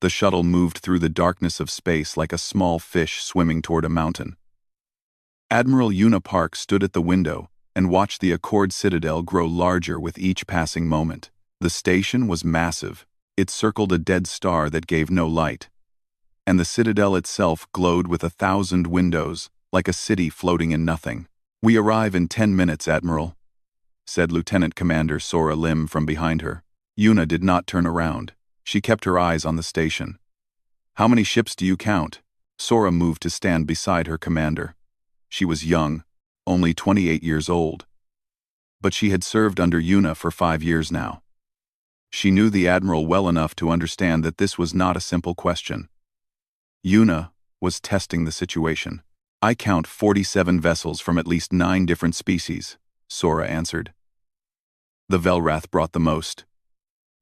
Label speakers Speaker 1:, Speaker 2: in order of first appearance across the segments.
Speaker 1: The shuttle moved through the darkness of space like a small fish swimming toward a mountain. Admiral Una Park stood at the window and watched the Accord Citadel grow larger with each passing moment. The station was massive. It circled a dead star that gave no light. And the Citadel itself glowed with 1,000 windows, like a city floating in nothing. "We arrive in 10 minutes, Admiral," said Lieutenant Commander Sora Lim from behind her. Una did not turn around. She kept her eyes on the station. "How many ships do you count?" Sora moved to stand beside her commander. She was young, only 28 years old. But she had served under Una for 5 years now. She knew the Admiral well enough to understand that this was not a simple question. Una was testing the situation. "I count 47 vessels from at least 9 different species," Sora answered. "The Velrath brought the most.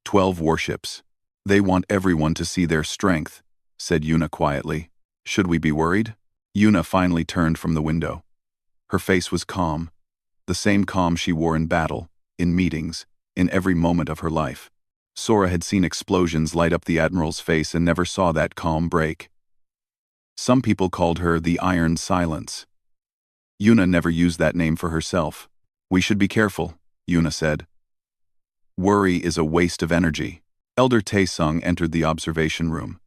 Speaker 1: 12 warships. They want everyone to see their strength," said Una quietly. "Should we be worried?" Una finally turned from the window. Her face was calm, the same calm she wore in battle, in meetings, in every moment of her life. Sora had seen explosions light up the Admiral's face and never saw that calm break. Some people called her the Iron Silence. Una never used that name for herself. "We should be careful," Una said. "Worry is a waste of energy." Elder Taesung entered the observation room.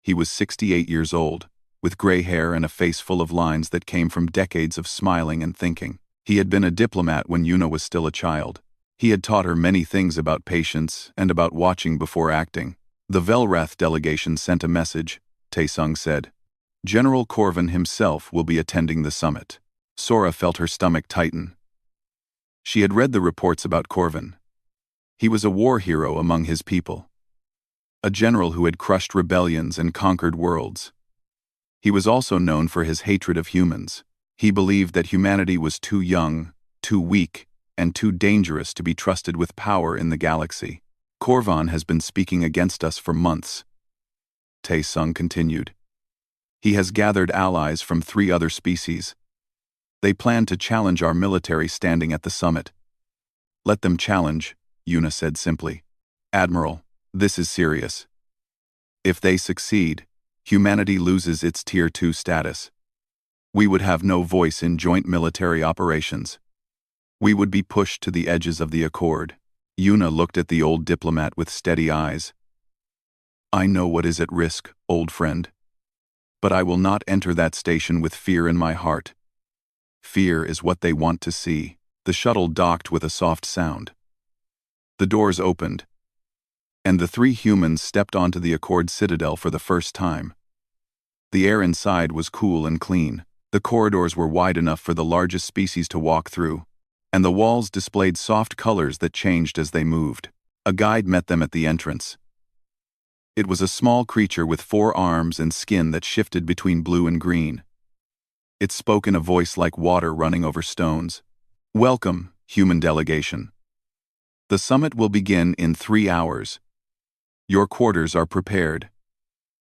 Speaker 1: He was 68 years old, with gray hair and a face full of lines that came from decades of smiling and thinking. He had been a diplomat when Una was still a child. He had taught her many things about patience and about watching before acting. "The Velrath delegation sent a message," Taesung said. "General Corvin himself will be attending the summit." Sora felt her stomach tighten. She had read the reports about Corvin. He was a war hero among his people. A general who had crushed rebellions and conquered worlds. He was also known for his hatred of humans. He believed that humanity was too young, too weak, and too dangerous to be trusted with power in the galaxy. "Corvan has been speaking against us for months," Taesung continued. "He has gathered allies from 3 other species. They plan to challenge our military standing at the summit." "Let them challenge," Una said simply. "Admiral, this is serious. If they succeed, humanity loses its Tier 2 status. We would have no voice in joint military operations. We would be pushed to the edges of the Accord." Una looked at the old diplomat with steady eyes. "I know what is at risk, old friend. But I will not enter that station with fear in my heart. Fear is what they want to see." The shuttle docked with a soft sound. The doors opened, and the 3 humans stepped onto the Accord Citadel for the first time. The air inside was cool and clean. The corridors were wide enough for the largest species to walk through, and the walls displayed soft colors that changed as they moved. A guide met them at the entrance. It was a small creature with 4 arms and skin that shifted between blue and green. It spoke in a voice like water running over stones. "Welcome, human delegation. The summit will begin in 3 hours. Your quarters are prepared.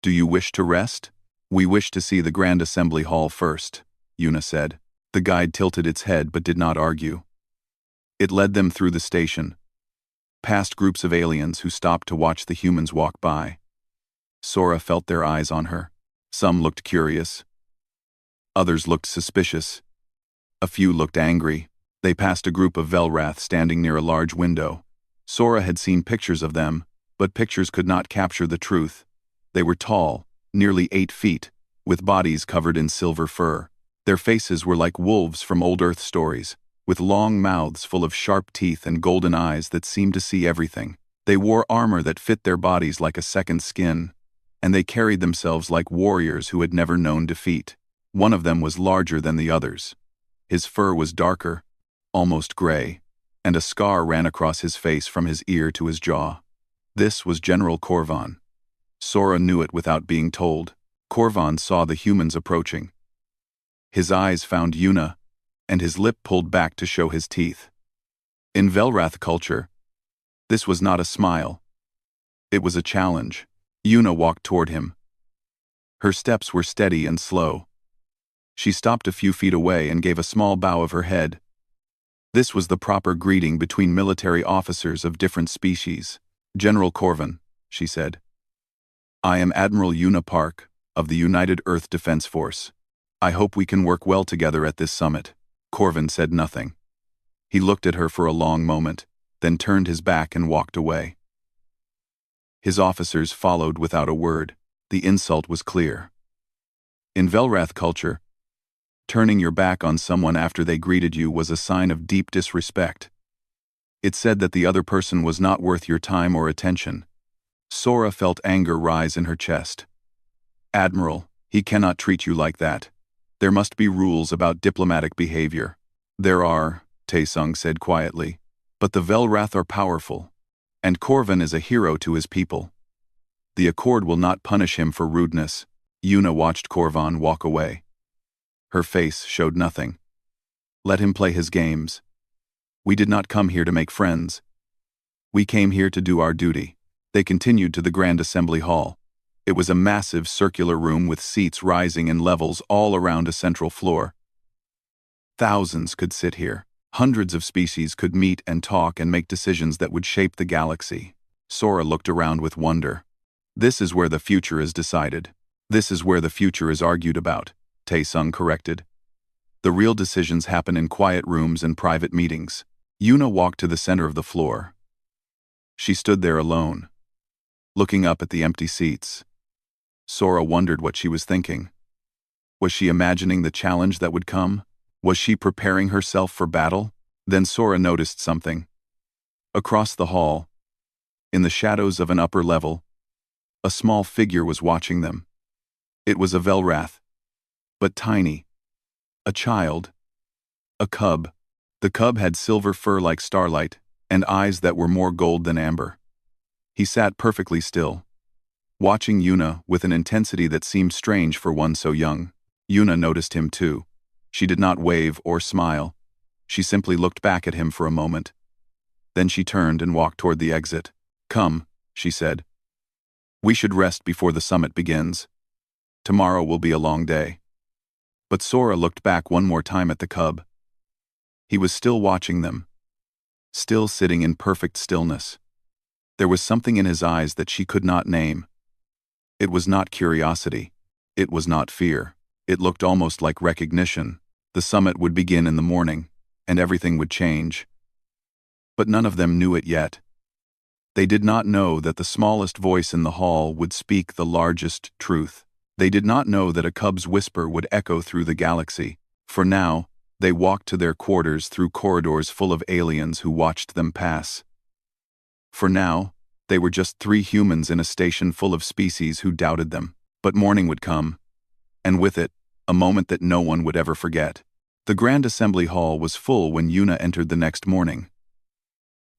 Speaker 1: Do you wish to rest? We wish to see the Grand Assembly Hall first," Una said. The guide tilted its head but did not argue. It led them through the station, past groups of aliens who stopped to watch the humans walk by. Sora felt their eyes on her. Some looked curious. Others looked suspicious. A few looked angry. They passed a group of Velrath standing near a large window. Sora had seen pictures of them, but pictures could not capture the truth. They were tall, nearly 8 feet, with bodies covered in silver fur. Their faces were like wolves from old Earth stories, with long mouths full of sharp teeth and golden eyes that seemed to see everything. They wore armor that fit their bodies like a second skin, and they carried themselves like warriors who had never known defeat. One of them was larger than the others. His fur was darker, almost gray, and a scar ran across his face from his ear to his jaw. This was General Corvan. Sora knew it without being told. Corvan saw the humans approaching. His eyes found Una, and his lip pulled back to show his teeth. In Velrath culture, this was not a smile. It was a challenge. Una walked toward him. Her steps were steady and slow. She stopped a few feet away and gave a small bow of her head. This was the proper greeting between military officers of different species. "General Corvin," she said. I am Admiral Una Park, of the United Earth Defense Force. I hope we can work well together at this summit. Corvin said nothing. He looked at her for a long moment, then turned his back and walked away. His officers followed without a word. The insult was clear. In Velrath culture, turning your back on someone after they greeted you was a sign of deep disrespect. It said that the other person was not worth your time or attention. Sora felt anger rise in her chest. Admiral, he cannot treat you like that. There must be rules about diplomatic behavior. There are, Taesung said quietly, but the Velrath are powerful, and Corvin is a hero to his people. The Accord will not punish him for rudeness. Una watched Corvin walk away. Her face showed nothing. Let him play his games. We did not come here to make friends. We came here to do our duty. They continued to the Grand Assembly Hall. It was a massive circular room with seats rising in levels all around a central floor. Thousands could sit here. Hundreds of species could meet and talk and make decisions that would shape the galaxy. Sora looked around with wonder. This is where the future is decided. This is where the future is argued about, Taesung corrected. The real decisions happen in quiet rooms and private meetings. Una walked to the center of the floor. She stood there alone, looking up at the empty seats. Sora wondered what she was thinking. Was she imagining the challenge that would come? Was she preparing herself for battle? Then Sora noticed something. Across the hall, in the shadows of an upper level, a small figure was watching them. It was a Velrath, but tiny. A child. A cub. The cub had silver fur like starlight, and eyes that were more gold than amber. He sat perfectly still, watching Una with an intensity that seemed strange for one so young. Una noticed him too. She did not wave or smile. She simply looked back at him for a moment. Then she turned and walked toward the exit. Come, she said. We should rest before the summit begins. Tomorrow will be a long day. But Sora looked back one more time at the cub. He was still watching them, still sitting in perfect stillness. There was something in his eyes that she could not name. It was not curiosity. It was not fear. It looked almost like recognition. The summit would begin in the morning, and everything would change. But none of them knew it yet. They did not know that the smallest voice in the hall would speak the largest truth. They did not know that a cub's whisper would echo through the galaxy. For now, they walked to their quarters through corridors full of aliens who watched them pass. For now, they were just 3 humans in a station full of species who doubted them. But morning would come, and with it, a moment that no one would ever forget. The Grand Assembly Hall was full when Una entered the next morning.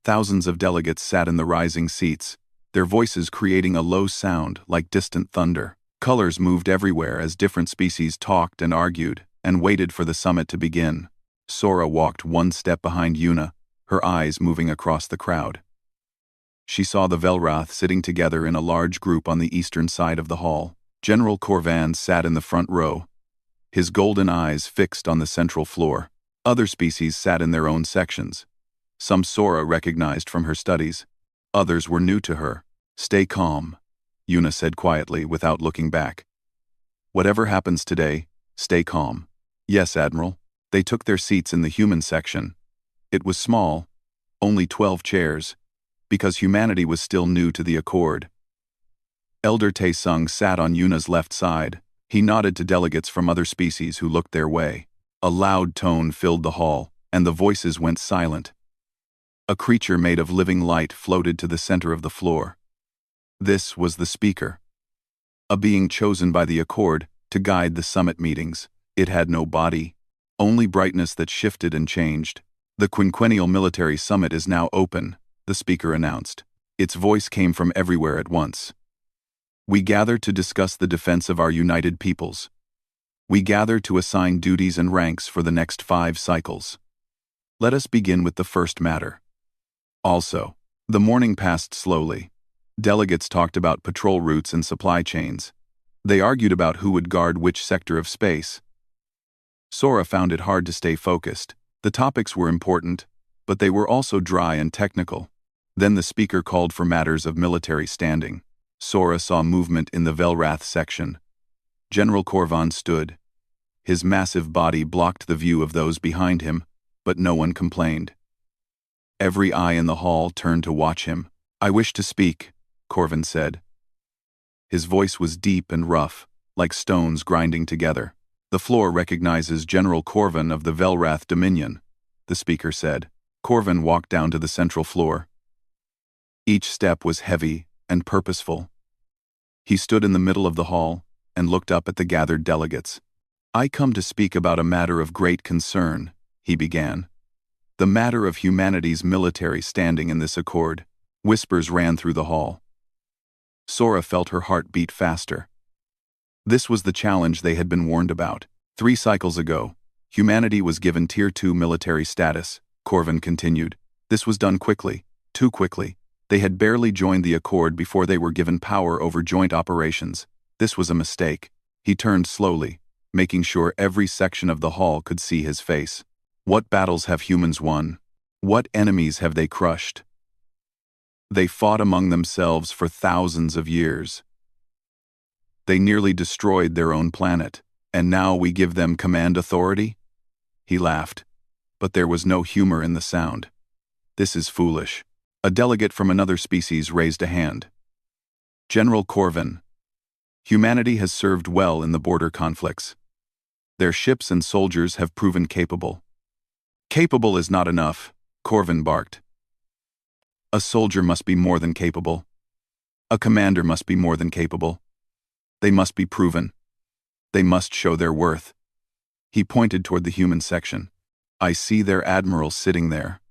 Speaker 1: Thousands of delegates sat in the rising seats, their voices creating a low sound like distant thunder. Colors moved everywhere as different species talked and argued and waited for the summit to begin. Sora walked one step behind Una, her eyes moving across the crowd. She saw the Velrath sitting together in a large group on the eastern side of the hall. General Corvan sat in the front row, his golden eyes fixed on the central floor. Other species sat in their own sections. Some Sora recognized from her studies. Others were new to her. Stay calm, Una said quietly without looking back. Whatever happens today, stay calm. Yes, Admiral. They took their seats in the human section. It was small, only 12 chairs, because humanity was still new to the Accord. Elder Taesung sat on Yuna's left side. He nodded to delegates from other species who looked their way. A loud tone filled the hall, and the voices went silent. A creature made of living light floated to the center of the floor. This was the speaker, a being chosen by the Accord to guide the summit meetings. It had no body, only brightness that shifted and changed. The quinquennial military summit is now open, the speaker announced. Its voice came from everywhere at once. We gather to discuss the defense of our united peoples. We gather to assign duties and ranks for the next 5 cycles. Let us begin with the first matter. Also, the morning passed slowly. Delegates talked about patrol routes and supply chains. They argued about who would guard which sector of space. Sora found it hard to stay focused. The topics were important, but they were also dry and technical. Then the speaker called for matters of military standing. Sora saw movement in the Velrath section. General Korvan stood. His massive body blocked the view of those behind him, but no one complained. Every eye in the hall turned to watch him. "I wish to speak," Korvan said. His voice was deep and rough, like stones grinding together. "The floor recognizes General Korvan of the Velrath Dominion," the speaker said. Korvan walked down to the central floor. Each step was heavy and purposeful. He stood in the middle of the hall and looked up at the gathered delegates. "I come to speak about a matter of great concern," he began. "The matter of humanity's military standing in this accord." Whispers ran through the hall. Sora felt her heart beat faster. This was the challenge they had been warned about. 3 cycles ago, humanity was given Tier 2 military status, Korvan continued. This was done quickly, too quickly. They had barely joined the accord before they were given power over joint operations. This was a mistake. He turned slowly, making sure every section of the hall could see his face. What battles have humans won? What enemies have they crushed? They fought among themselves for thousands of years. They nearly destroyed their own planet, and now we give them command authority? He laughed, but there was no humor in the sound. This is foolish. A delegate from another species raised a hand. General Korvan, humanity has served well in the border conflicts. Their ships and soldiers have proven capable. Capable is not enough, Korvan barked. A soldier must be more than capable. A commander must be more than capable. They must be proven. They must show their worth. He pointed toward the human section. I see their admiral sitting there.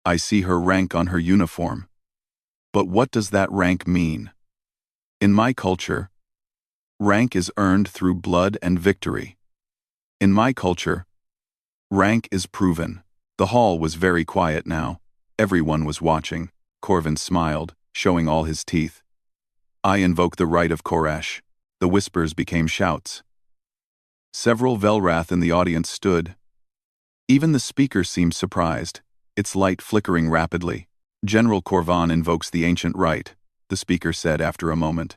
Speaker 1: I see her rank on her uniform. But what does that rank mean? In my culture, rank is earned through blood and victory. In my culture, rank is proven. The hall was very quiet now. Everyone was watching. Korvan smiled, showing all his teeth. I invoke the right of Koresh. The whispers became shouts. Several Velrath in the audience stood. Even the speaker seemed surprised, its light flickering rapidly. General Korvan invokes the ancient right, the speaker said after a moment.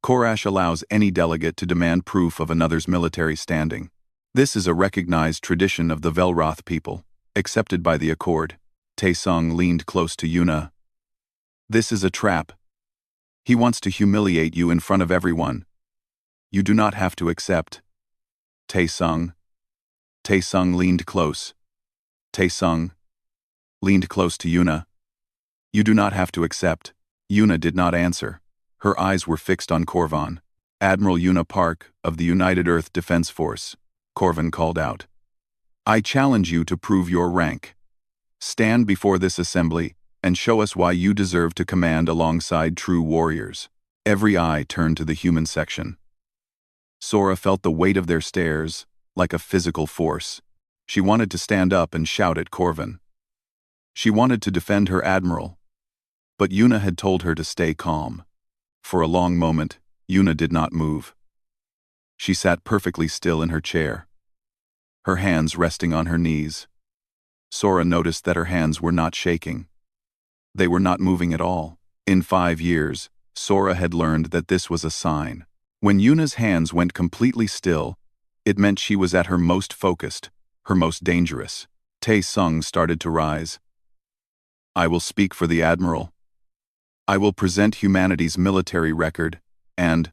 Speaker 1: Koresh allows any delegate to demand proof of another's military standing. This is a recognized tradition of the Velrath people, accepted by the Accord. Taesung leaned close to Yuna. This is a trap. He wants to humiliate you in front of everyone. You do not have to accept. Taesung. Taesung leaned close. Taesung leaned close to Yuna. You do not have to accept. Yuna did not answer. Her eyes were fixed on Korvan. Admiral Yuna Park of the United Earth Defense Force, Korvan called out. I challenge you to prove your rank. Stand before this assembly and show us why you deserve to command alongside true warriors. Every eye turned to the human section. Sora felt the weight of their stares, like a physical force. She wanted to stand up and shout at Korvan. She wanted to defend her admiral. But Yuna had told her to stay calm. For a long moment, Yuna did not move. She sat perfectly still in her chair, her hands resting on her knees. Sora noticed that her hands were not shaking. They were not moving at all. In 5 years, Sora had learned that this was a sign. When Yuna's hands went completely still, it meant she was at her most focused, her most dangerous. Taesung started to rise. I will speak for the Admiral. I will present humanity's military record, and...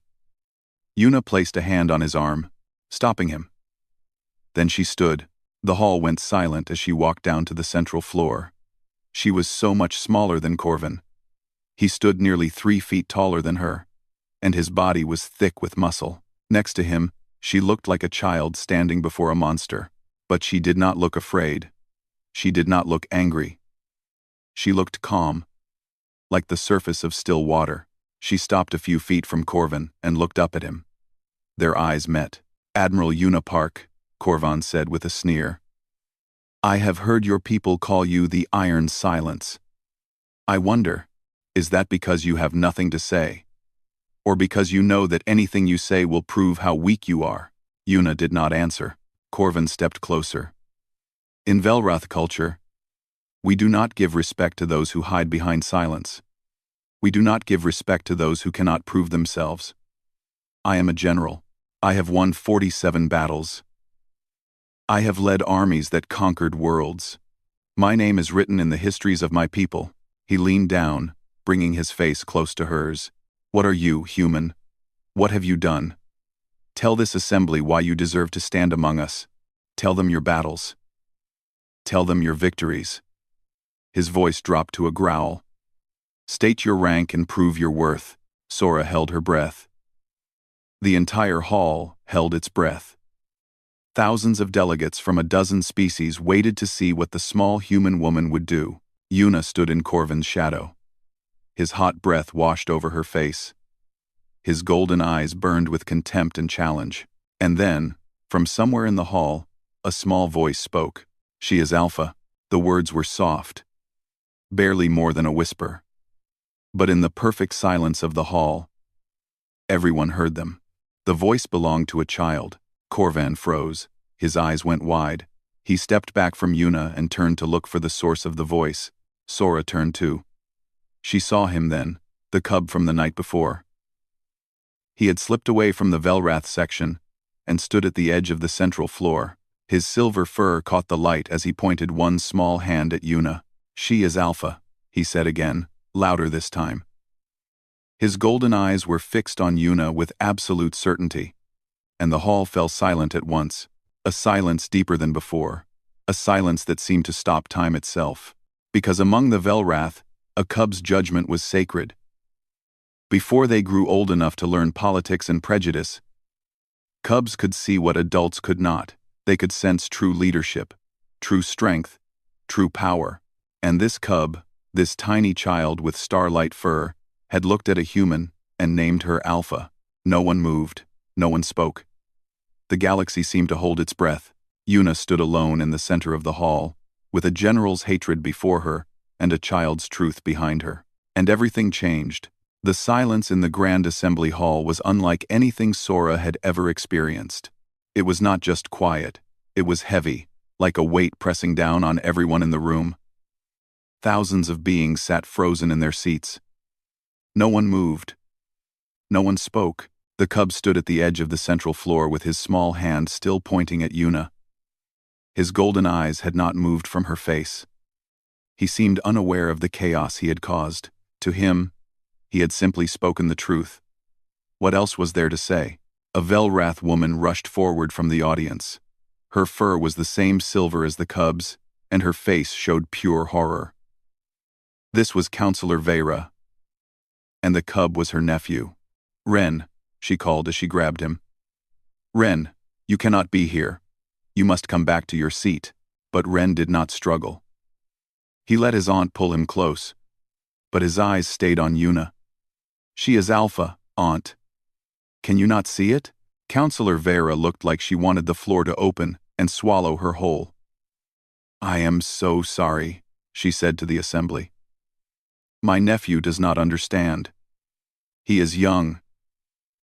Speaker 1: Yuna placed a hand on his arm, stopping him. Then she stood. The hall went silent as she walked down to the central floor. She was so much smaller than Korvan. He stood nearly 3 feet taller than her, and his body was thick with muscle. Next to him, she looked like a child standing before a monster. But she did not look afraid. She did not look angry. She looked calm, like the surface of still water. She stopped a few feet from Korvan and looked up at him. Their eyes met. Admiral Yuna Park, Korvan said with a sneer. I have heard your people call you the Iron Silence. I wonder, is that because you have nothing to say? Or because you know that anything you say will prove how weak you are? Yuna did not answer. Korvan stepped closer. In Velrath culture, we do not give respect to those who hide behind silence. We do not give respect to those who cannot prove themselves. I am a general. I have won 47 battles. I have led armies that conquered worlds. My name is written in the histories of my people." He leaned down, bringing his face close to hers. "What are you, human? What have you done? Tell this assembly why you deserve to stand among us. Tell them your battles. Tell them your victories." His voice dropped to a growl. "State your rank and prove your worth." Sora held her breath. The entire hall held its breath. Thousands of delegates from a dozen species waited to see what the small human woman would do. Yuna stood in Corvin's shadow. His hot breath washed over her face. His golden eyes burned with contempt and challenge. And then, from somewhere in the hall, a small voice spoke. "She is Alpha." The words were soft, barely more than a whisper. But in the perfect silence of the hall, everyone heard them. The voice belonged to a child. Corvan froze. His eyes went wide. He stepped back from Yuna and turned to look for the source of the voice. Sora turned too. She saw him then, the cub from the night before. He had slipped away from the Velrath section and stood at the edge of the central floor. His silver fur caught the light as he pointed one small hand at Yuna. "She is Alpha," he said again, louder this time. His golden eyes were fixed on Yuna with absolute certainty, and the hall fell silent at once, a silence deeper than before, a silence that seemed to stop time itself. Because among the Velrath, a cub's judgment was sacred. Before they grew old enough to learn politics and prejudice, cubs could see what adults could not. They could sense true leadership, true strength, true power. And this cub, this tiny child with starlight fur, had looked at a human and named her Alpha. No one moved. No one spoke. The galaxy seemed to hold its breath. Yuna stood alone in the center of the hall, with a general's hatred before her and a child's truth behind her. And everything changed. The silence in the Grand Assembly Hall was unlike anything Sora had ever experienced. It was not just quiet. It was heavy, like a weight pressing down on everyone in the room. Thousands of beings sat frozen in their seats. No one moved. No one spoke. The cub stood at the edge of the central floor with his small hand still pointing at Yuna. His golden eyes had not moved from her face. He seemed unaware of the chaos he had caused. To him, he had simply spoken the truth. What else was there to say? A Velrath woman rushed forward from the audience. Her fur was the same silver as the cub's, and her face showed pure horror. This was Counselor Vera, and the cub was her nephew. "Ren," she called as she grabbed him. "Ren, you cannot be here. You must come back to your seat." But Ren did not struggle. He let his aunt pull him close, but his eyes stayed on Yuna. "She is Alpha, Aunt. Can you not see it?" Counselor Vera looked like she wanted the floor to open and swallow her whole. "I am so sorry," she said to the assembly. "My nephew does not understand. He is young.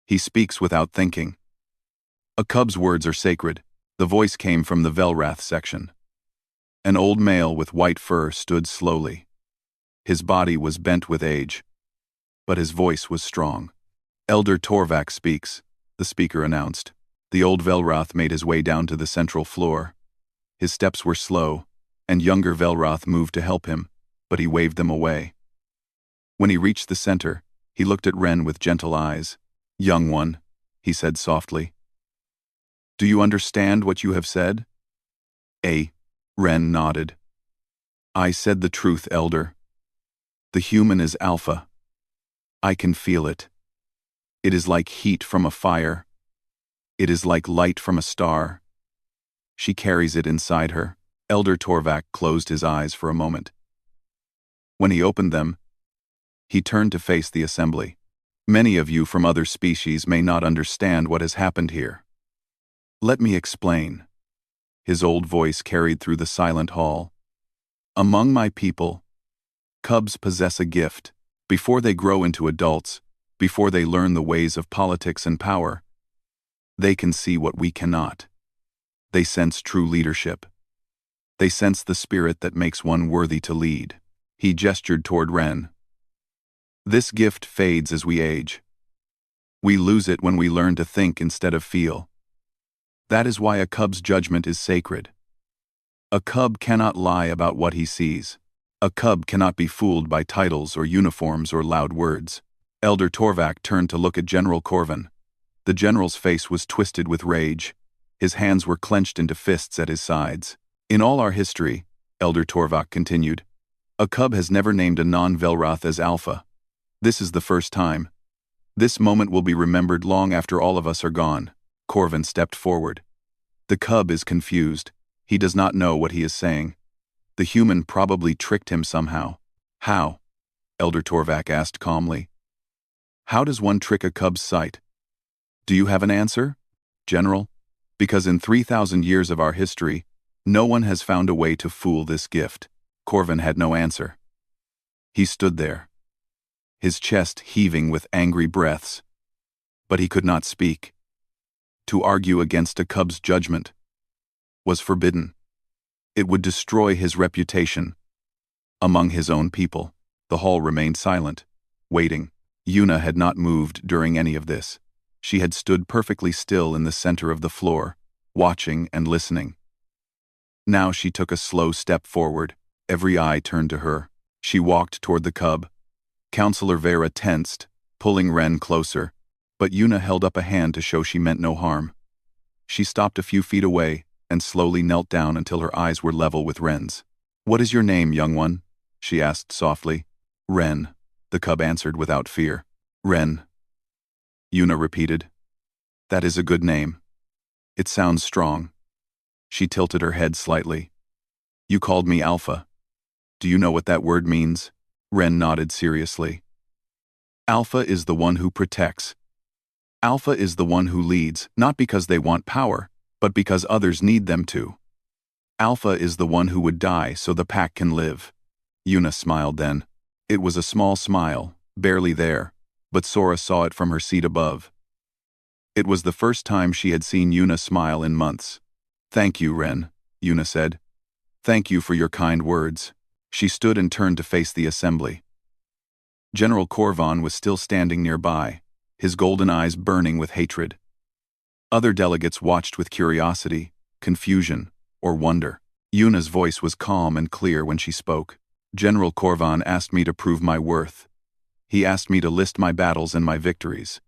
Speaker 1: He speaks without thinking." A cub's words are sacred. The voice came from the Velrath section. An old male with white fur stood slowly. His body was bent with age, but his voice was strong. "Elder Torvak speaks," the speaker announced. The old Velrath made his way down to the central floor. His steps were slow, and younger Velrath moved to help him, but he waved them away. When he reached the center, he looked at Ren with gentle eyes. "Young one," he said softly. "Do you understand what you have said?" Ren nodded. "I said the truth, Elder. The human is Alpha. I can feel it. It is like heat from a fire. It is like light from a star. She carries it inside her." Elder Torvak closed his eyes for a moment. When he opened them, he turned to face the assembly. "Many of you from other species may not understand what has happened here. Let me explain." His old voice carried through the silent hall. "Among my people, cubs possess a gift. Before they grow into adults, before they learn the ways of politics and power, they can see what we cannot. They sense true leadership. They sense the spirit that makes one worthy to lead." He gestured toward Ren. This gift fades as we age. We lose it when we learn to think instead of feel. That is why a cub's judgment is sacred. A cub cannot lie about what he sees. A cub cannot be fooled by titles or uniforms or loud words. Elder Torvak turned to look at General Corvin. The general's face was twisted with rage. His hands were clenched into fists at his sides. In all our history, Elder Torvak continued, a cub has never named a non-Velroth as Alpha. This is the first time. This moment will be remembered long after all of us are gone. Corvin stepped forward. The cub is confused. He does not know what he is saying. The human probably tricked him somehow. How? Elder Torvak asked calmly. How does one trick a cub's sight? Do you have an answer, General? Because in 3,000 years of our history, no one has found a way to fool this gift. Corvin had no answer. He stood there, his chest heaving with angry breaths. But he could not speak. To argue against a cub's judgment was forbidden. It would destroy his reputation among his own people. The hall remained silent, waiting. Yuna had not moved during any of this. She had stood perfectly still in the center of the floor, watching and listening. Now she took a slow step forward. Every eye turned to her. She walked toward the cub. Counselor Vera tensed, pulling Ren closer, but Yuna held up a hand to show she meant no harm. She stopped a few feet away and slowly knelt down until her eyes were level with Ren's. What is your name, young one? She asked softly. Ren, the cub answered without fear. Ren, Yuna repeated. That is a good name. It sounds strong. She tilted her head slightly. You called me Alpha. Do you know what that word means? Ren nodded seriously. Alpha is the one who protects. Alpha is the one who leads, not because they want power, but because others need them to. Alpha is the one who would die so the pack can live. Yuna smiled then. It was a small smile, barely there, but Sora saw it from her seat above. It was the first time she had seen Yuna smile in months. Thank you, Ren, Yuna said. Thank you for your kind words. She stood and turned to face the assembly. General Corvin was still standing nearby, his golden eyes burning with hatred. Other delegates watched with curiosity, confusion, or wonder. Yuna's voice was calm and clear when she spoke. General Corvin asked me to prove my worth. He asked me to list my battles and my victories.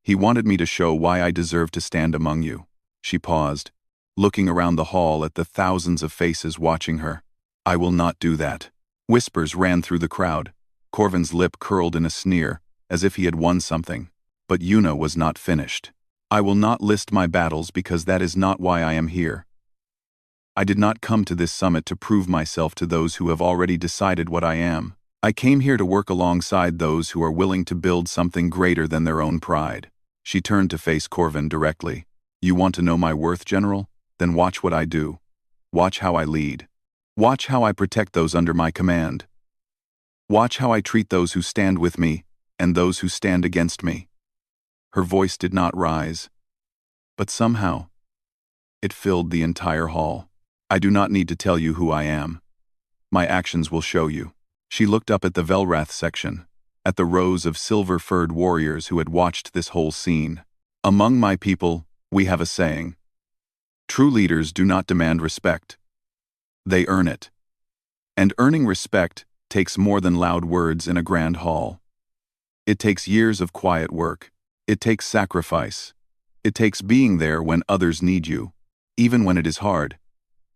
Speaker 1: He wanted me to show why I deserve to stand among you. She paused, looking around the hall at the thousands of faces watching her. I will not do that. Whispers ran through the crowd. Corvin's lip curled in a sneer, as if he had won something. But Yuna was not finished. I will not list my battles because that is not why I am here. I did not come to this summit to prove myself to those who have already decided what I am. I came here to work alongside those who are willing to build something greater than their own pride. She turned to face Corvin directly. You want to know my worth, General? Then watch what I do. Watch how I lead. Watch how I protect those under my command. Watch how I treat those who stand with me and those who stand against me. Her voice did not rise, but somehow it filled the entire hall. I do not need to tell you who I am. My actions will show you. She looked up at the Velrath section, at the rows of silver-furred warriors who had watched this whole scene. Among my people, we have a saying. True leaders do not demand respect. They earn it. And earning respect takes more than loud words in a grand hall. It takes years of quiet work. It takes sacrifice. It takes being there when others need you, even when it is hard,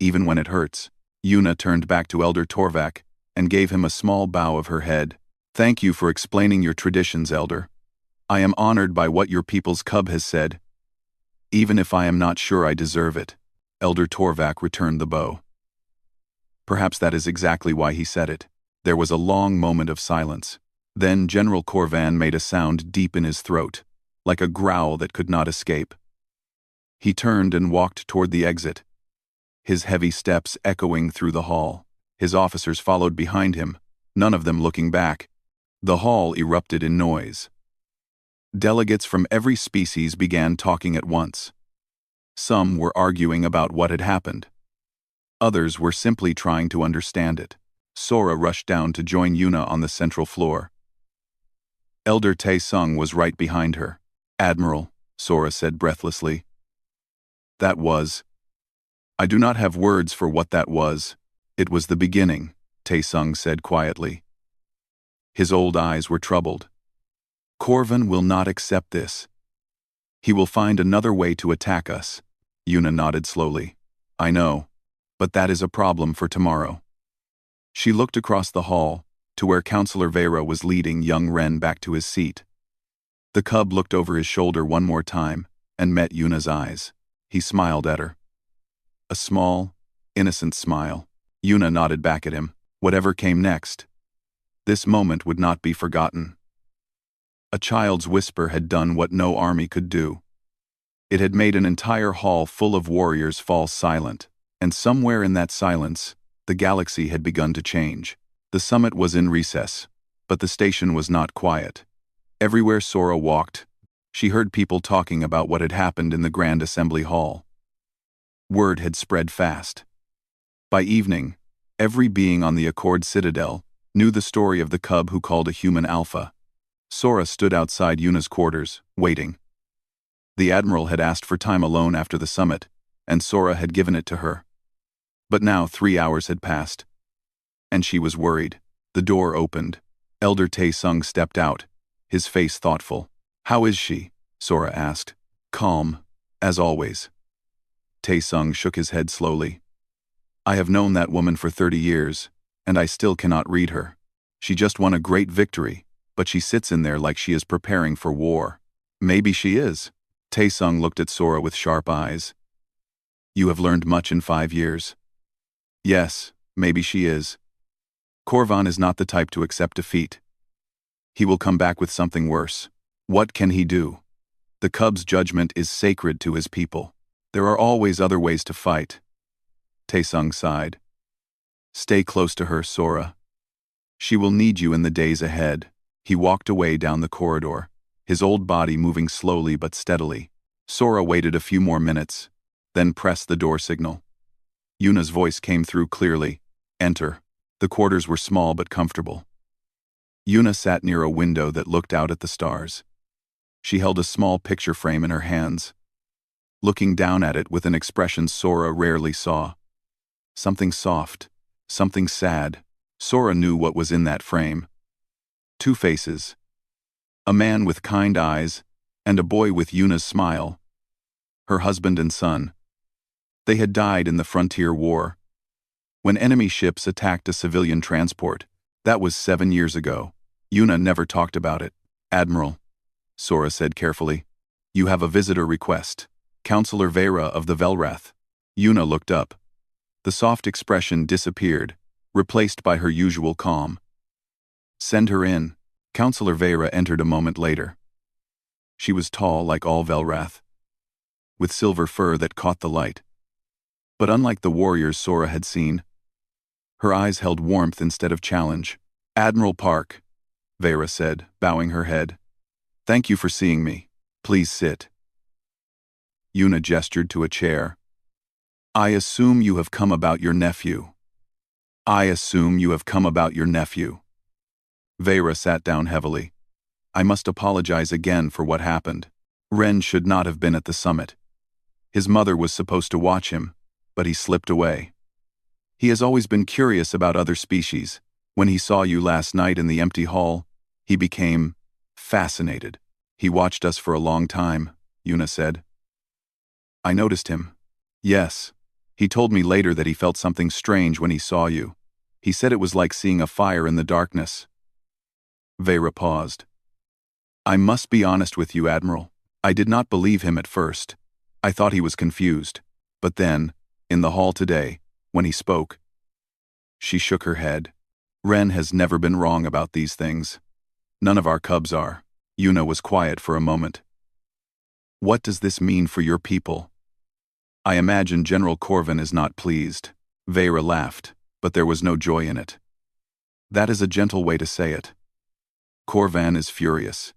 Speaker 1: even when it hurts. Yuna turned back to Elder Torvak and gave him a small bow of her head. Thank you for explaining your traditions, Elder. I am honored by what your people's cub has said, even if I am not sure I deserve it. Elder Torvak returned the bow. Perhaps that is exactly why he said it. There was a long moment of silence. Then General Corvin made a sound deep in his throat, like a growl that could not escape. He turned and walked toward the exit, his heavy steps echoing through the hall. His officers followed behind him, none of them looking back. The hall erupted in noise. Delegates from every species began talking at once. Some were arguing about what had happened. Others were simply trying to understand it. Sora rushed down to join Yuna on the central floor. Elder Tae-sung was right behind her. "Admiral," Sora said breathlessly. "That was—" "I do not have words for what that was. It was the beginning," Tae-sung said quietly. His old eyes were troubled. "Corvan will not accept this. He will find another way to attack us." Yuna nodded slowly. "I know, but that is a problem for tomorrow." She looked across the hall, to where Counselor Vera was leading young Ren back to his seat. The cub looked over his shoulder one more time, and met Yuna's eyes. He smiled at her. A small, innocent smile. Yuna nodded back at him. Whatever came next, this moment would not be forgotten. A child's whisper had done what no army could do. It had made an entire hall full of warriors fall silent, and somewhere in that silence, the galaxy had begun to change. The summit was in recess, but the station was not quiet. Everywhere Sora walked, she heard people talking about what had happened in the Grand Assembly Hall. Word had spread fast. By evening, every being on the Accord Citadel knew the story of the cub who called a human alpha. Sora stood outside Yuna's quarters, waiting. The Admiral had asked for time alone after the summit, and Sora had given it to her. But now 3 hours had passed, and she was worried. The door opened. Elder Tae-sung stepped out, his face thoughtful. "How is she?" Sora asked. "Calm, as always." Tae-sung shook his head slowly. "I have known that woman for 30 years, and I still cannot read her. She just won a great victory, but she sits in there like she is preparing for war." "Maybe she is." Tae-sung looked at Sora with sharp eyes. "You have learned much in 5 years." "Yes, maybe she is. Corvan is not the type to accept defeat. He will come back with something worse. What can he do? The cub's judgment is sacred to his people. There are always other ways to fight." Tae-sung sighed. "Stay close to her, Sora. She will need you in the days ahead." He walked away down the corridor, his old body moving slowly but steadily. Sora waited a few more minutes, then pressed the door signal. Yuna's voice came through clearly. "Enter." The quarters were small but comfortable. Yuna sat near a window that looked out at the stars. She held a small picture frame in her hands, looking down at it with an expression Sora rarely saw. Something soft, something sad. Sora knew what was in that frame. 2 faces. A man with kind eyes, and a boy with Yuna's smile. Her husband and son. They had died in the Frontier War. When enemy ships attacked a civilian transport, that was 7 years ago. Yuna never talked about it. "Admiral," Sora said carefully, "you have a visitor request. Counselor Vera of the Velrath." Yuna looked up. The soft expression disappeared, replaced by her usual calm. "Send her in." Counselor Vera entered a moment later. She was tall like all Velrath, with silver fur that caught the light. But unlike the warriors Sora had seen, her eyes held warmth instead of challenge. "Admiral Park," Vera said, bowing her head. "Thank you for seeing me. Please sit." Yuna gestured to a chair. "I assume you have come about your nephew." "I assume you have come about your nephew." Vera sat down heavily. "I must apologize again for what happened. Ren should not have been at the summit. His mother was supposed to watch him, but he slipped away. He has always been curious about other species. When he saw you last night in the empty hall, he became fascinated. He watched us for a long time," Yuna said. "I noticed him." "Yes. He told me later that he felt something strange when he saw you. He said it was like seeing a fire in the darkness." Vera paused. "I must be honest with you, Admiral. I did not believe him at first. I thought he was confused. But then, in the hall today, when he spoke..." She shook her head. "Ren has never been wrong about these things. None of our cubs are." Yuna was quiet for a moment. "What does this mean for your people?" "I imagine General Corvan is not pleased." Vera laughed, but there was no joy in it. "That is a gentle way to say it. Corvan is furious.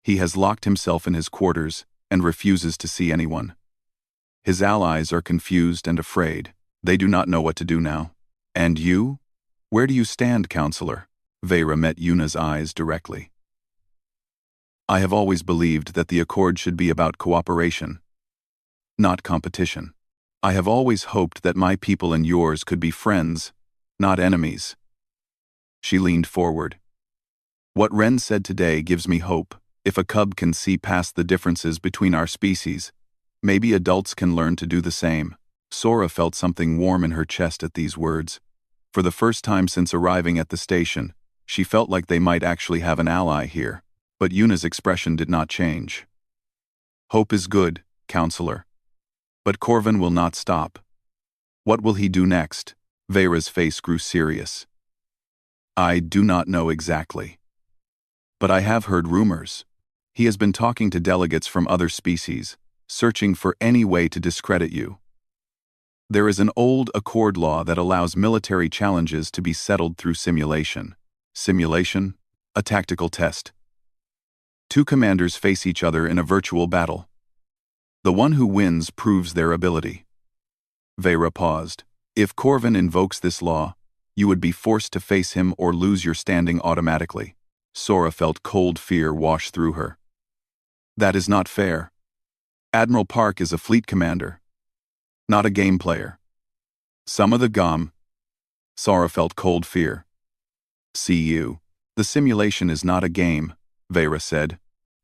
Speaker 1: He has locked himself in his quarters and refuses to see anyone. His allies are confused and afraid. They do not know what to do now. And you? Where do you stand, Counselor?" Vera met Yuna's eyes directly. I have always believed that the Accord should be about cooperation, not competition. I have always hoped that my people and yours could be friends, not enemies. She leaned forward. What Ren said today gives me hope. If a cub can see past the differences between our species, maybe adults can learn to do the same. Sora felt something warm in her chest at these words. For the first time since arriving at the station, she felt like they might actually have an ally here. But Yuna's expression did not change. Hope is good, counselor. But Corvin will not stop. What will he do next? Vera's face grew serious. I do not know exactly. But I have heard rumors. He has been talking to delegates from other species, searching for any way to discredit you. There is an old Accord law that allows military challenges to be settled through simulation. Simulation? A tactical test. Two commanders face each other in a virtual battle. The one who wins proves their ability. Vera paused. If Corvin invokes this law, you would be forced to face him or lose your standing automatically. Sora felt cold fear wash through her. That is not fair. Admiral Park is a fleet commander, not a game player. Some of the GOM. Sora felt cold fear. See you. The simulation is not a game, Vera said.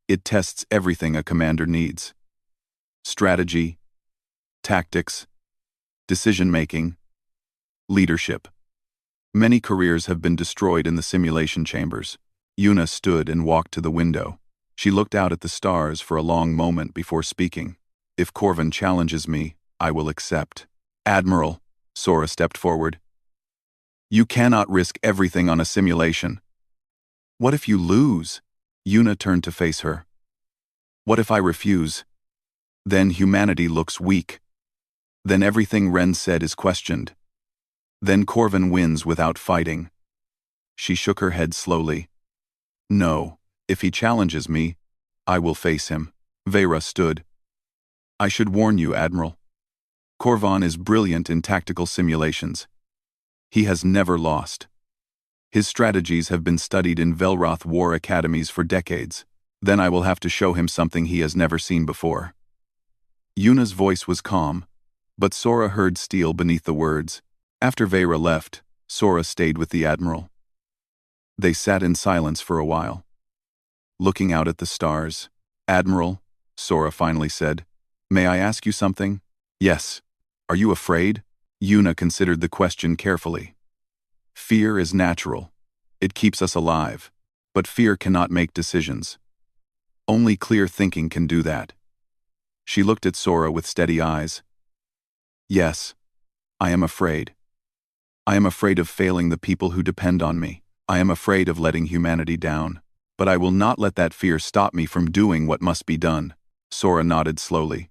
Speaker 1: It tests everything a commander needs. Strategy, tactics, decision-making, leadership. Many careers have been destroyed in the simulation chambers. Yuna stood and walked to the window. She looked out at the stars for a long moment before speaking. If Corvin challenges me, I will accept. Admiral, Sora stepped forward. You cannot risk everything on a simulation. What if you lose? Yuna turned to face her. What if I refuse? Then humanity looks weak. Then everything Ren said is questioned. Then Corvin wins without fighting. She shook her head slowly. No, if he challenges me, I will face him. Vera stood. I should warn you, Admiral. Corvin is brilliant in tactical simulations. He has never lost. His strategies have been studied in Velroth war academies for decades. Then I will have to show him something he has never seen before. Yuna's voice was calm, but Sora heard steel beneath the words. After Vera left, Sora stayed with the Admiral. They sat in silence for a while, looking out at the stars. Admiral, Sora finally said, may I ask you something? Yes. Are you afraid? Yuna considered the question carefully. Fear is natural. It keeps us alive. But fear cannot make decisions. Only clear thinking can do that. She looked at Sora with steady eyes. Yes, I am afraid. I am afraid of failing the people who depend on me. I am afraid of letting humanity down. But I will not let that fear stop me from doing what must be done. Sora nodded slowly.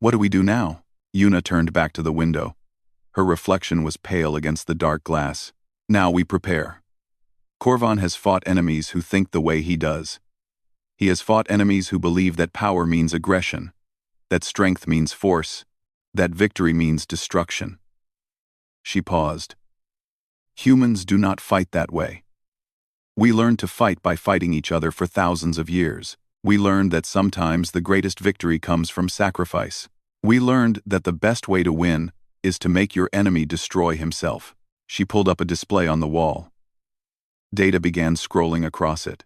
Speaker 1: What do we do now? Yuna turned back to the window. Her reflection was pale against the dark glass. Now we prepare. Corvin has fought enemies who think the way he does. He has fought enemies who believe that power means aggression, that strength means force, that victory means destruction. She paused. Humans do not fight that way. We learned to fight by fighting each other for thousands of years. We learned that sometimes the greatest victory comes from sacrifice. We learned that the best way to win is to make your enemy destroy himself. She pulled up a display on the wall. Data began scrolling across it.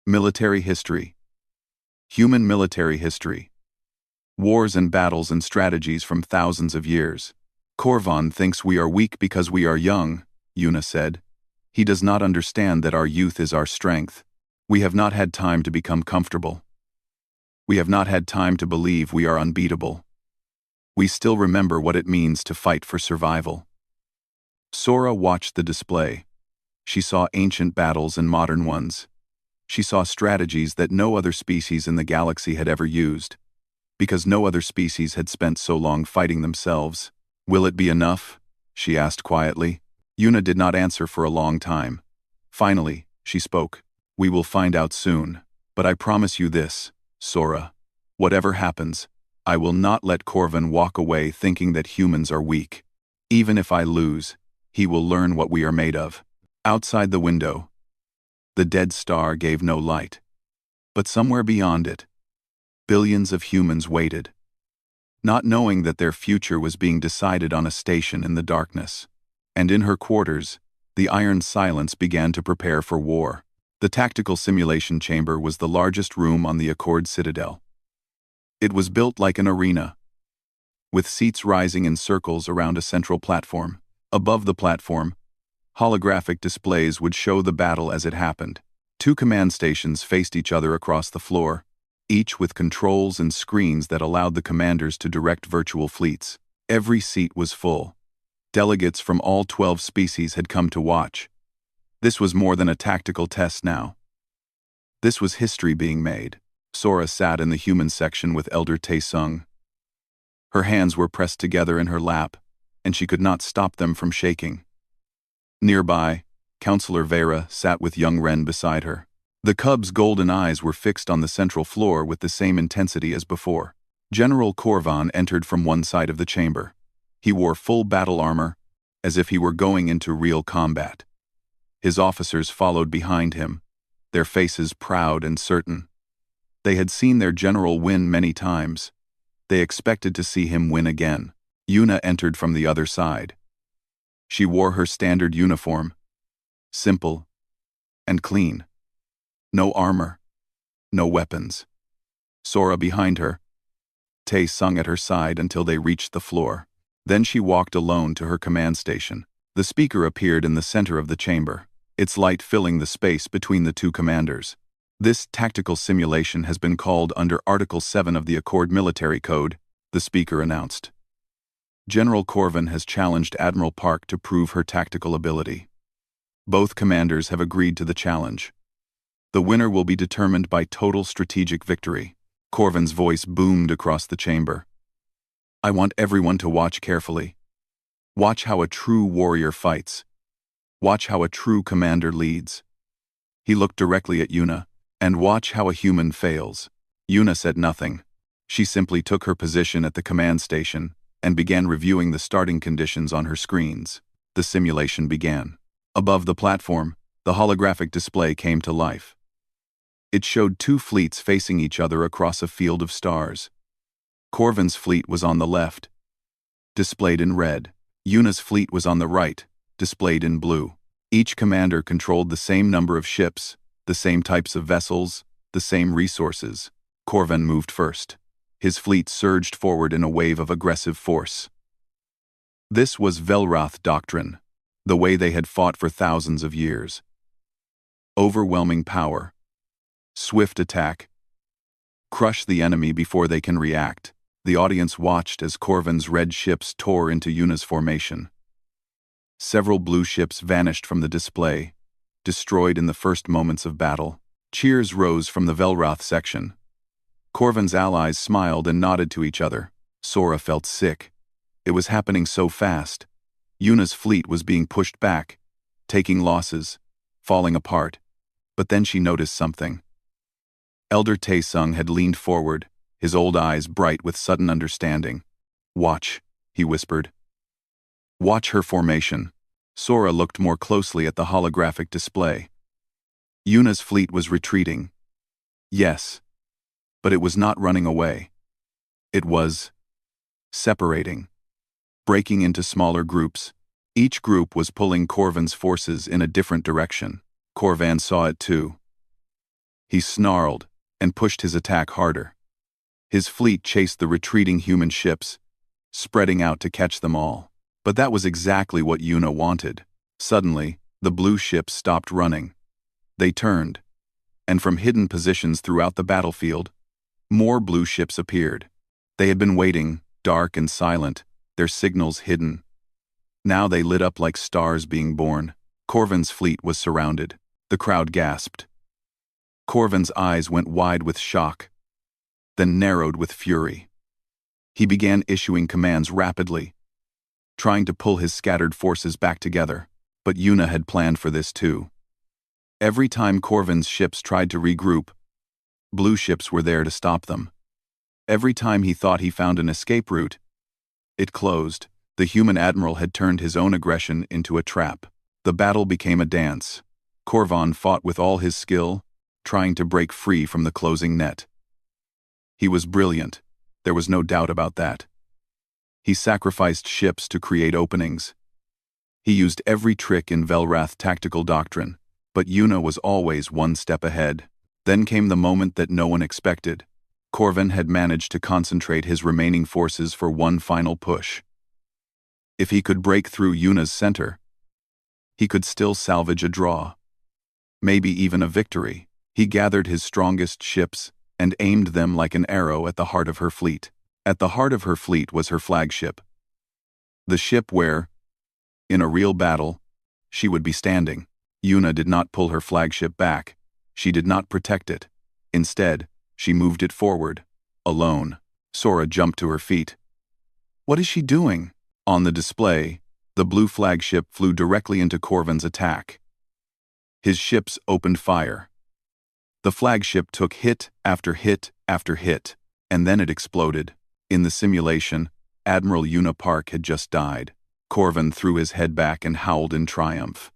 Speaker 1: Military history. Human military history. Wars and battles and strategies from thousands of years. Corvin thinks we are weak because we are young, Yuna said. He does not understand that our youth is our strength. We have not had time to become comfortable. We have not had time to believe we are unbeatable. We still remember what it means to fight for survival. Sora watched the display. She saw ancient battles and modern ones. She saw strategies that no other species in the galaxy had ever used, because no other species had spent so long fighting themselves. Will it be enough? She asked quietly. Yuna did not answer for a long time. Finally, she spoke. We will find out soon, but I promise you this, Sora. Whatever happens, I will not let Corvin walk away thinking that humans are weak. Even if I lose, he will learn what we are made of. Outside the window, the dead star gave no light. But somewhere beyond it, billions of humans waited, not knowing that their future was being decided on a station in the darkness. And in her quarters, the iron silence began to prepare for war. The tactical simulation chamber was the largest room on the Accord Citadel. It was built like an arena, with seats rising in circles around a central platform. Above the platform, holographic displays would show the battle as it happened. Two command stations faced each other across the floor, each with controls and screens that allowed the commanders to direct virtual fleets. Every seat was full. Delegates from all 12 species had come to watch. This was more than a tactical test now. This was history being made. Sora sat in the human section with Elder Taesung. Her hands were pressed together in her lap, and she could not stop them from shaking. Nearby, Counselor Vera sat with young Ren beside her. The cub's golden eyes were fixed on the central floor with the same intensity as before. General Korvan entered from one side of the chamber. He wore full battle armor, as if he were going into real combat. His officers followed behind him, their faces proud and certain. They had seen their general win many times. They expected to see him win again. Yuna entered from the other side. She wore her standard uniform, simple and clean. No armor, no weapons. Sora behind her. Tae sung at her side until they reached the floor. Then she walked alone to her command station. The speaker appeared in the center of the chamber, its light filling the space between the two commanders. This tactical simulation has been called under Article 7 of the Accord Military Code, the speaker announced. General Korvan has challenged Admiral Park to prove her tactical ability. Both commanders have agreed to the challenge. The winner will be determined by total strategic victory. Korvan's voice boomed across the chamber. I want everyone to watch carefully. Watch how a true warrior fights. Watch how a true commander leads. He looked directly at Yuna. And watch how a human fails. Yuna said nothing. She simply took her position at the command station and began reviewing the starting conditions on her screens. The simulation began. Above the platform, the holographic display came to life. It showed two fleets facing each other across a field of stars. Korvan's fleet was on the left, displayed in red. Yuna's fleet was on the right, displayed in blue. Each commander controlled the same number of ships, the same types of vessels, the same resources. Korvan moved first. His fleet surged forward in a wave of aggressive force. This was Velroth doctrine, the way they had fought for thousands of years. Overwhelming power. Swift attack. Crush the enemy before they can react. The audience watched as Korvan's red ships tore into Yuna's formation. Several blue ships vanished from the display, destroyed in the first moments of battle. Cheers rose from the Velroth section. Korvan's allies smiled and nodded to each other. Sora felt sick. It was happening so fast. Yuna's fleet was being pushed back, taking losses, falling apart. But then she noticed something. Elder Taesung had leaned forward, his old eyes bright with sudden understanding. Watch, he whispered. Watch her formation. Sora looked more closely at the holographic display. Yuna's fleet was retreating. Yes, but it was not running away. It was separating, breaking into smaller groups. Each group was pulling Korvan's forces in a different direction. Korvan saw it too. He snarled and pushed his attack harder. His fleet chased the retreating human ships, spreading out to catch them all. But that was exactly what Yuna wanted. Suddenly, the blue ships stopped running. They turned, and from hidden positions throughout the battlefield, more blue ships appeared. They had been waiting, dark and silent, their signals hidden. Now they lit up like stars being born. Korvan's fleet was surrounded. The crowd gasped. Korvan's eyes went wide with shock, then narrowed with fury. He began issuing commands rapidly, trying to pull his scattered forces back together. But Yuna had planned for this too. Every time Korvan's ships tried to regroup, blue ships were there to stop them. Every time he thought he found an escape route, it closed. The human admiral had turned his own aggression into a trap. The battle became a dance. Korvan fought with all his skill, trying to break free from the closing net. He was brilliant, there was no doubt about that. He sacrificed ships to create openings. He used every trick in Velrath tactical doctrine, but Yuna was always one step ahead. Then came the moment that no one expected. Corvin had managed to concentrate his remaining forces for one final push. If he could break through Yuna's center, he could still salvage a draw. Maybe even a victory. He gathered his strongest ships and aimed them like an arrow at the heart of her fleet. At the heart of her fleet was her flagship. The ship where, in a real battle, she would be standing. Yuna did not pull her flagship back. She did not protect it. Instead, she moved it forward, alone. Sora jumped to her feet. What is she doing? On the display, the blue flagship flew directly into Corvin's attack. His ships opened fire. The flagship took hit after hit after hit, and then it exploded. In the simulation, Admiral Yuna Park had just died. Corvin threw his head back and howled in triumph.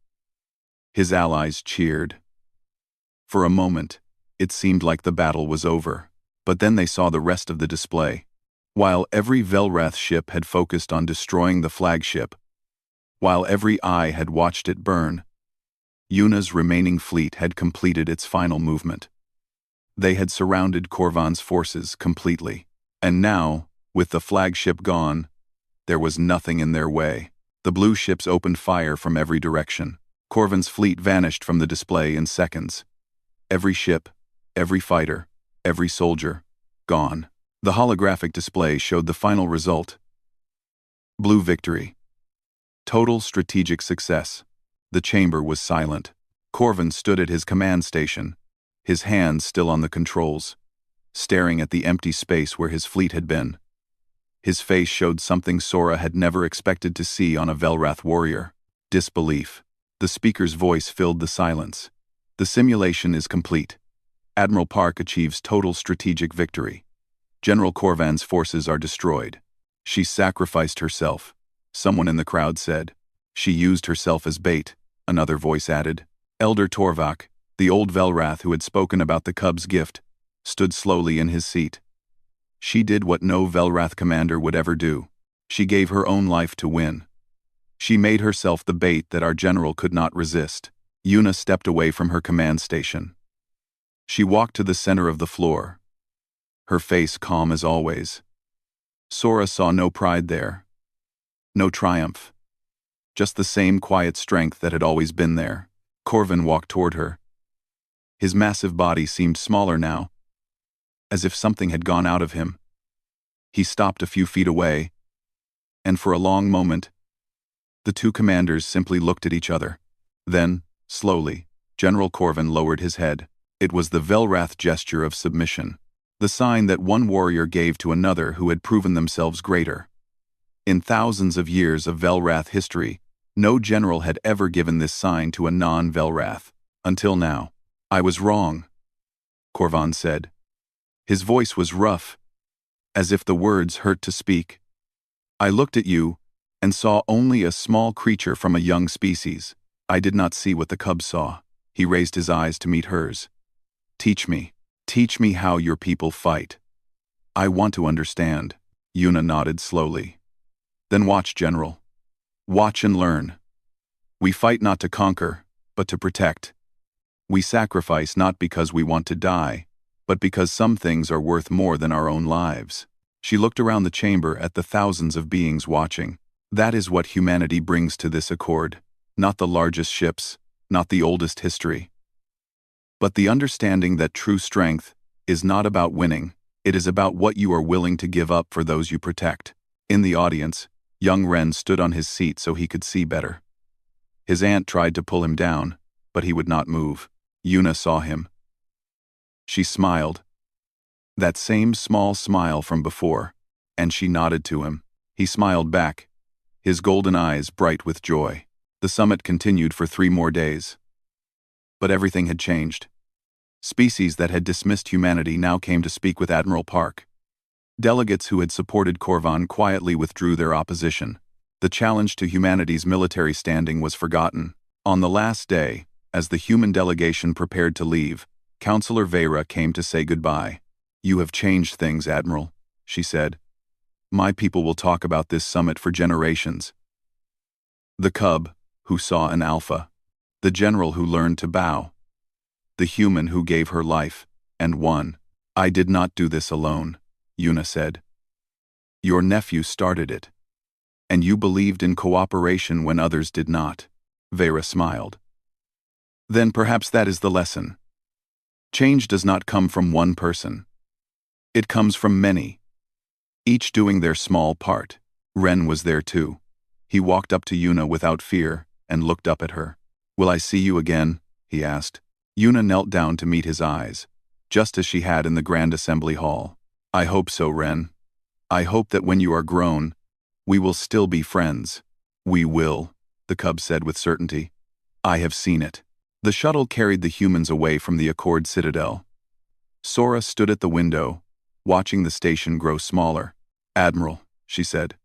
Speaker 1: His allies cheered. For a moment, it seemed like the battle was over, but then they saw the rest of the display. While every Velrath ship had focused on destroying the flagship, while every eye had watched it burn, Yuna's remaining fleet had completed its final movement. They had surrounded Corvin's forces completely, and now, with the flagship gone, there was nothing in their way. The blue ships opened fire from every direction. Corvin's fleet vanished from the display in seconds. Every ship, every fighter, every soldier, gone. The holographic display showed the final result. Blue victory. Total strategic success. The chamber was silent. Corvin stood at his command station, his hands still on the controls, staring at the empty space where his fleet had been. His face showed something Sora had never expected to see on a Velrath warrior: disbelief. The speaker's voice filled the silence. The simulation is complete. Admiral Park achieves total strategic victory. General Corvan's forces are destroyed. She sacrificed herself, someone in the crowd said. She used herself as bait, another voice added. Elder Torvak, the old Velrath who had spoken about the cub's gift, stood slowly in his seat. She did what no Velrath commander would ever do. She gave her own life to win. She made herself the bait that our general could not resist. Yuna stepped away from her command station. She walked to the center of the floor, her face calm as always. Sora saw no pride there, no triumph, just the same quiet strength that had always been there. Corvin walked toward her. His massive body seemed smaller now, as if something had gone out of him. He stopped a few feet away, and for a long moment, the two commanders simply looked at each other. Then, slowly, General Corvin lowered his head. It was the Velrath gesture of submission, the sign that one warrior gave to another who had proven themselves greater. In thousands of years of Velrath history, no general had ever given this sign to a non-Velrath. Until now. I was wrong, Corvin said. His voice was rough, as if the words hurt to speak. I looked at you and saw only a small creature from a young species. I did not see what the cub saw. He raised his eyes to meet hers. Teach me how your people fight. I want to understand. Yuna nodded slowly. Then watch, General. Watch and learn. We fight not to conquer, but to protect. We sacrifice not because we want to die, but because some things are worth more than our own lives. She looked around the chamber at the thousands of beings watching. That is what humanity brings to this accord. Not the largest ships, not the oldest history, but the understanding that true strength is not about winning, it is about what you are willing to give up for those you protect. In the audience, young Ren stood on his seat so he could see better. His aunt tried to pull him down, but he would not move. Yuna saw him. She smiled. That same small smile from before, and she nodded to him. He smiled back, his golden eyes bright with joy. The summit continued for 3 more days. But everything had changed. Species that had dismissed humanity now came to speak with Admiral Park. Delegates who had supported Corvin quietly withdrew their opposition. The challenge to humanity's military standing was forgotten. On the last day, as the human delegation prepared to leave, Counselor Vera came to say goodbye. "You have changed things, Admiral," she said. "My people will talk about this summit for generations." The cub, who saw an alpha. The general who learned to bow. The human who gave her life, and won. "I did not do this alone," Yuna said. "Your nephew started it. And you believed in cooperation when others did not." Vera smiled. "Then perhaps that is the lesson. Change does not come from one person. It comes from many, each doing their small part." Ren was there too. He walked up to Yuna without fear and looked up at her. "Will I see you again?" he asked. Yuna knelt down to meet his eyes, just as she had in the Grand Assembly Hall. "I hope so, Ren. I hope that when you are grown, we will still be friends." "We will," the cub said with certainty. "I have seen it." The shuttle carried the humans away from the Accord Citadel. Sora stood at the window, watching the station grow smaller. "Admiral," she said,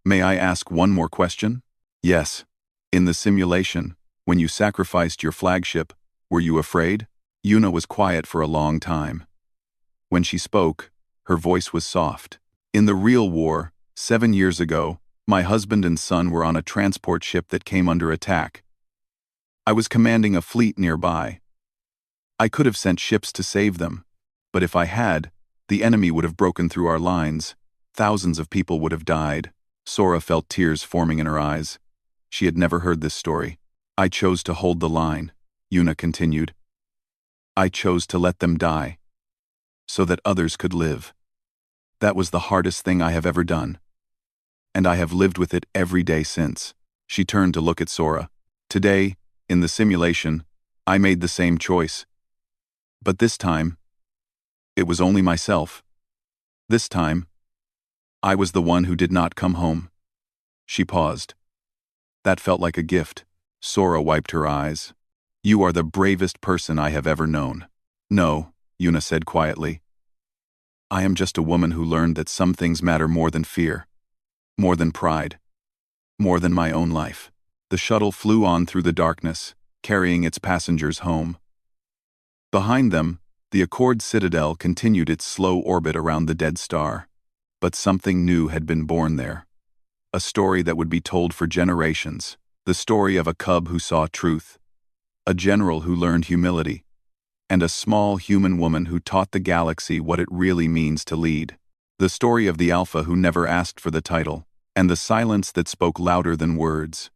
Speaker 1: "may I ask one more question?" "Yes. In the simulation, when you sacrificed your flagship, were you afraid?" Yuna was quiet for a long time. When she spoke, her voice was soft. "In the real war, 7 years ago, my husband and son were on a transport ship that came under attack. I was commanding a fleet nearby. I could have sent ships to save them, but if I had, the enemy would have broken through our lines. Thousands of people would have died." Sora felt tears forming in her eyes. She had never heard this story. "I chose to hold the line," Yuna continued. "I chose to let them die, so that others could live. That was the hardest thing I have ever done. And I have lived with it every day since." She turned to look at Sora. "Today, in the simulation, I made the same choice. But this time, it was only myself. This time, I was the one who did not come home." She paused. That felt like a gift. Sora wiped her eyes. "You are the bravest person I have ever known." "No," Yuna said quietly. "I am just a woman who learned that some things matter more than fear, more than pride, more than my own life." The shuttle flew on through the darkness, carrying its passengers home. Behind them, the Accord Citadel continued its slow orbit around the dead star. But something new had been born there. A story that would be told for generations. The story of a cub who saw truth, a general who learned humility, and a small human woman who taught the galaxy what it really means to lead. The story of the Alpha who never asked for the title, and the silence that spoke louder than words.